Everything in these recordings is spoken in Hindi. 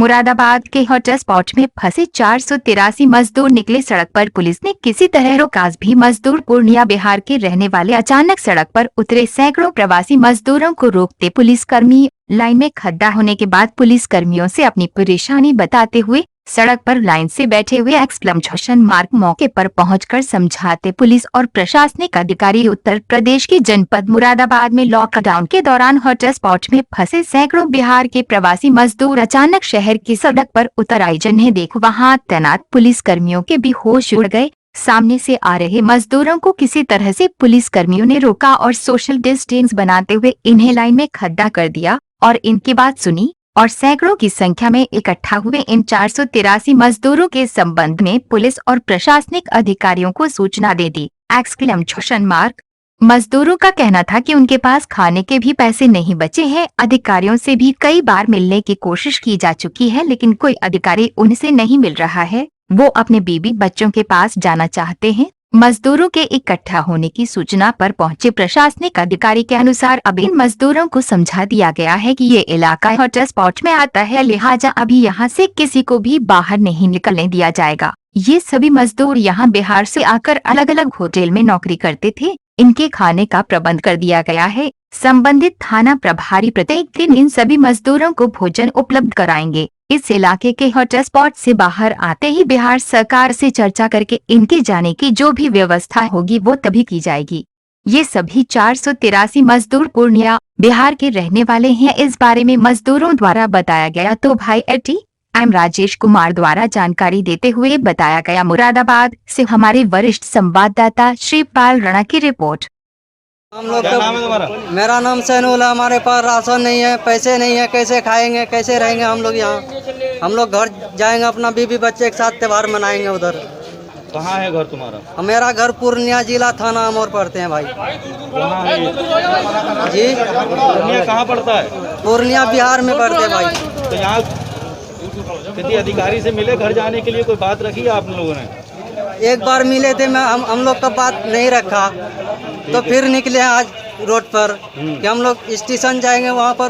मुरादाबाद के हॉटस्पॉट में फंसे 483 मजदूर निकले सड़क पर। पुलिस ने किसी तरह रोका भी मजदूर। पूर्णिया बिहार के रहने वाले अचानक सड़क पर उतरे। सैकड़ों प्रवासी मजदूरों को रोकते पुलिसकर्मी। लाइन में खड्डा होने के बाद पुलिसकर्मियों से अपनी परेशानी बताते हुए सड़क पर लाइन से बैठे हुए एक्सक्लेमेशन मार्क मौके पर पहुंचकर समझाते पुलिस और प्रशासनिक अधिकारी। उत्तर प्रदेश के जनपद मुरादाबाद में लॉकडाउन के दौरान हॉटस्पॉट में फंसे सैकड़ों बिहार के प्रवासी मजदूर अचानक शहर की सड़क पर उतर आए। जिन्हें देख वहां तैनात पुलिसकर्मियों के भी होश उड़ गए। सामने से आ रहे मजदूरों को किसी तरह से पुलिसकर्मियों ने रोका और सोशल डिस्टेंस बनाते हुए इन्हें लाइन में खड़ा कर दिया और इनकी बात सुनी और सैकड़ों की संख्या में इकट्ठा हुए इन 483 मजदूरों के संबंध में पुलिस और प्रशासनिक अधिकारियों को सूचना दे दी। Exclamation mark. मजदूरों का कहना था कि उनके पास खाने के भी पैसे नहीं बचे हैं। अधिकारियों से भी कई बार मिलने की कोशिश की जा चुकी है, लेकिन कोई अधिकारी उनसे नहीं मिल रहा है। वो अपने बीबी बच्चों के पास जाना चाहते हैं। मजदूरों के इकट्ठा होने की सूचना पर पहुंचे प्रशासनिक अधिकारी के अनुसार अब इन मजदूरों को समझा दिया गया है कि ये इलाका हॉटस्पॉट में आता है, लिहाजा अभी यहाँ से किसी को भी बाहर नहीं निकलने दिया जाएगा। ये सभी मजदूर यहाँ बिहार से आकर अलग अलग होटल में नौकरी करते थे। इनके खाने का प्रबंध कर दिया गया है। संबंधित थाना प्रभारी प्रत्येक दिन इन सभी मजदूरों को भोजन उपलब्ध कराएंगे। इस इलाके के हॉटस्पॉट से बाहर आते ही बिहार सरकार से चर्चा करके इनके जाने की जो भी व्यवस्था होगी वो तभी की जाएगी। ये सभी 483 मजदूर पूर्णिया बिहार के रहने वाले हैं। इस बारे में मजदूरों द्वारा बताया गया तो भाई एम राजेश कुमार द्वारा जानकारी देते हुए बताया गया। मुरादाबाद से हमारे वरिष्ठ संवाददाता श्रीपाल राणा की रिपोर्ट। हम लोग तो, मेरा नाम सैनुला। हमारे पास राशन नहीं है, पैसे नहीं है, कैसे खाएंगे, कैसे रहेंगे हम लोग यहाँ। हम लोग घर जाएंगे, अपना बीबी बच्चे के साथ त्यौहार मनाएंगे। उधर कहाँ है घर तुम्हारा? मेरा घर पूर्णिया जिला थाना अमोर पड़ते हैं भाई। कहाँ है जी? पूर्णिया कहाँ पड़ता है? पूर्णिया बिहार में पड़ते हैं भाई। तो यहाँ किसी अधिकारी से मिले घर जाने के लिए? कोई बात रखी आप लोगों ने? एक बार मिले थे, मैं हम लोग का बात नहीं रखा, तो फिर निकले आज रोड पर कि हम लोग स्टेशन जाएंगे, वहाँ पर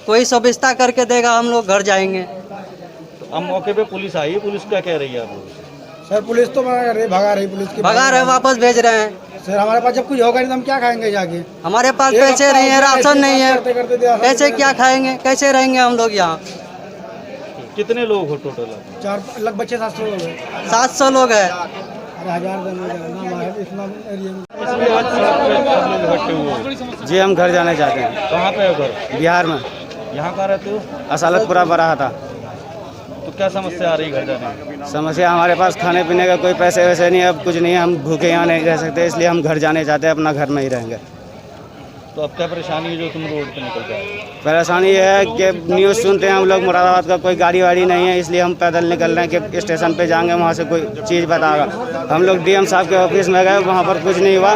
कोई सुविधा करके देगा, हम लोग घर जाएंगे। तो अब मौके पे पुलिस आई, पुलिस क्या कह रही है आप लोग? सर पुलिस तो भगा रही, पुलिस की भगा रहे, वापस भेज रहे हैं। सर हमारे पास जब कुछ होगा नहीं तो हम क्या खाएंगे जाके? हमारे पास पैसे नहीं है, राशन नहीं है, कैसे क्या खाएंगे, कैसे रहेंगे हम लोग यहाँ? कितने लोग हो टोटल? 4 लगभग 600-700 लोग हैं। 700 लोग है। अरे 1000 इतना जी हम घर जाने चाहते हैं। कहाँ पे है घर? बिहार में। यहाँ कहाँ रहते हो? असालतपुरा बराहा था। तो क्या समस्या आ रही घर जाने में? समस्या हमारे पास खाने पीने का कोई पैसे वैसे नहीं है, अब कुछ नहीं है, हम भूखे यहाँ नहीं रह सकते, इसलिए हम घर जाने चाहते हैं, अपना घर में ही रहेंगे। तो अब क्या परेशानी है जो तुम रोड पे निकल गए? परेशानी ये है कि न्यूज़ सुनते हैं हम लोग, मुरादाबाद का कोई गाड़ी वाड़ी नहीं है, इसलिए हम पैदल निकल रहे हैं कि स्टेशन पे जाएंगे, वहाँ से कोई चीज़ बताएगा। हम लोग डीएम साहब के ऑफिस में गए, वहाँ पर कुछ नहीं हुआ।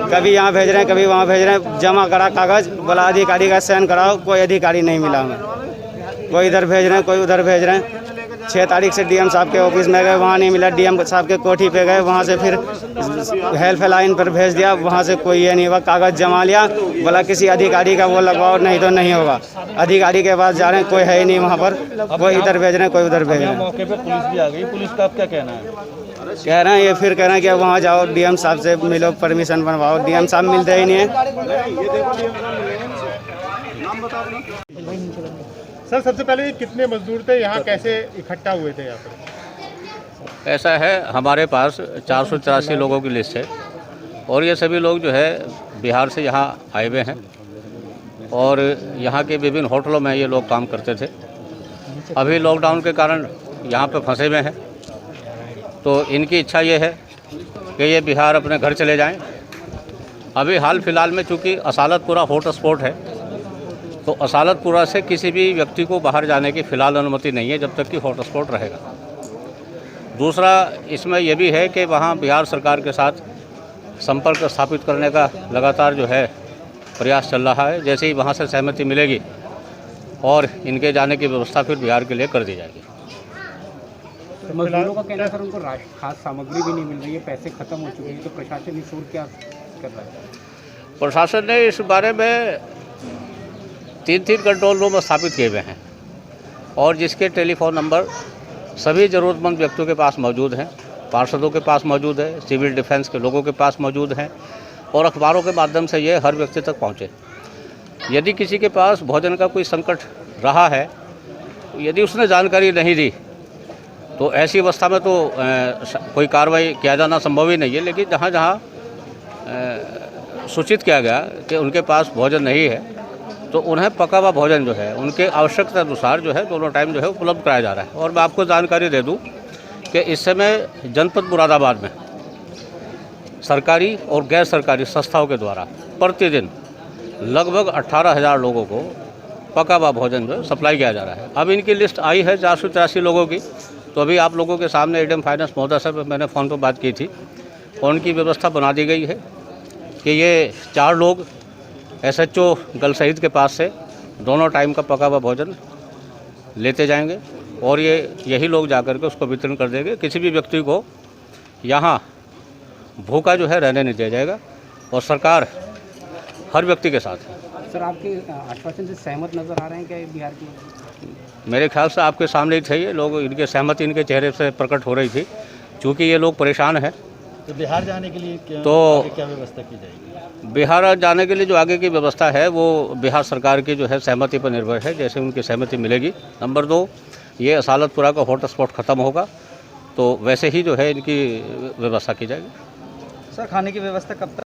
कभी यहाँ भेज रहे हैं, कभी वहाँ भेज रहे हैं। जमा करा कागज़, बोला अधिकारी का साइन कराओ, कोई अधिकारी नहीं मिला हमें। कोई इधर भेज रहे हैं, कोई उधर भेज रहे हैं। 6 तारीख से डीएम साहब के ऑफिस में गए, वहाँ नहीं मिला। डीएम साहब के कोठी पे गए, वहाँ से फिर हेल्पलाइन पर भेज दिया, वहाँ से कोई ये नहीं हुआ। कागज़ जमा लिया, बोला किसी अधिकारी का वो लगवाओ, नहीं तो नहीं होगा। अधिकारी के पास जा रहे हैं, कोई है ही नहीं वहाँ पर। कोई इधर भेज रहे हैं, कोई उधर भेज रहे हैं। मौके पे पुलिस भी आ गई, पुलिस का अब क्या कहना है? कह रहे हैं ये फिर कह रहे हैं कि वहाँ जाओ, डीएम साहब से मिलो, परमिशन बनवाओ। डीएम साहब मिलते ही नहीं है। सर सबसे पहले कितने मजदूर थे यहाँ, कैसे इकट्ठा हुए थे यहाँ पर? ऐसा है, हमारे पास 483 लोगों की लिस्ट है और ये सभी लोग जो है बिहार से यहाँ आए हुए हैं और यहाँ के विभिन्न होटलों में ये लोग काम करते थे। अभी लॉकडाउन के कारण यहाँ पे फंसे हुए हैं, तो इनकी इच्छा ये है कि ये बिहार अपने घर चले जाएं। अभी हाल फिलहाल में चूँकि असालतपुरा हॉटस्पॉट है, तो असालतपुरा से किसी भी व्यक्ति को बाहर जाने की फ़िलहाल अनुमति नहीं है जब तक कि हॉटस्पॉट रहेगा। दूसरा इसमें यह भी है कि वहाँ बिहार सरकार के साथ संपर्क स्थापित करने का लगातार जो है प्रयास चल रहा है। जैसे ही वहाँ से सहमति मिलेगी और इनके जाने की व्यवस्था फिर बिहार के लिए कर दी जाएगी। मजदूरों का कहना है सर उनको खास सामग्री भी नहीं मिल रही है, पैसे खत्म हो चुके हैं, तो प्रशासन इस ओर क्या कर रहा है? प्रशासन ने इस बारे में 3 कंट्रोल रूम स्थापित किए हुए हैं और जिसके टेलीफोन नंबर सभी ज़रूरतमंद व्यक्तियों के पास मौजूद हैं, पार्षदों के पास मौजूद है, सिविल डिफेंस के लोगों के पास मौजूद हैं और अखबारों के माध्यम से ये हर व्यक्ति तक पहुँचे। यदि किसी के पास भोजन का कोई संकट रहा है, यदि उसने जानकारी नहीं दी तो ऐसी अवस्था में तो कोई कार्रवाई किया जाना संभव ही नहीं है। लेकिन जहाँ जहाँ सूचित किया गया कि उनके पास भोजन नहीं है तो उन्हें पका हुआ भोजन जो है उनके आवश्यकता अनुसार जो है दोनों टाइम जो है उपलब्ध कराया जा रहा है। और मैं आपको जानकारी दे दूं कि इस समय जनपद मुरादाबाद में सरकारी और गैर सरकारी संस्थाओं के द्वारा प्रतिदिन लगभग 18,000 लोगों को पका हुआ भोजन जो सप्लाई किया जा रहा है। अब इनकी लिस्ट आई है 483 लोगों की, तो अभी आप लोगों के सामने एडीएम फाइनेंस महोदय से मैंने फ़ोन पर बात की थी और उनकी व्यवस्था बना दी गई है कि ये 4 लोग SHO गल शहीद के पास से दोनों टाइम का पका हुआ भोजन लेते जाएंगे और यही लोग जाकर के उसको वितरण कर देंगे। किसी भी व्यक्ति को यहाँ भूखा जो है रहने नहीं दिया जाएगा और सरकार हर व्यक्ति के साथ है। सर, आपके आश्वासन से सहमत नजर आ रहे हैं क्या ये बिहार के? मेरे ख्याल से आपके सामने ही थे ये लोग, इनके सहमति इनके चेहरे से प्रकट हो रही थी। चूँकि ये लोग परेशान हैं तो बिहार जाने के लिए क्या व्यवस्था की जाएगी? बिहार जाने के लिए जो आगे की व्यवस्था है वो बिहार सरकार की जो है सहमति पर निर्भर है। जैसे उनकी सहमति मिलेगी। नंबर 2, ये असालतपुरा का हॉटस्पॉट ख़त्म होगा तो वैसे ही जो है इनकी व्यवस्था की जाएगी। सर, खाने की व्यवस्था कब तक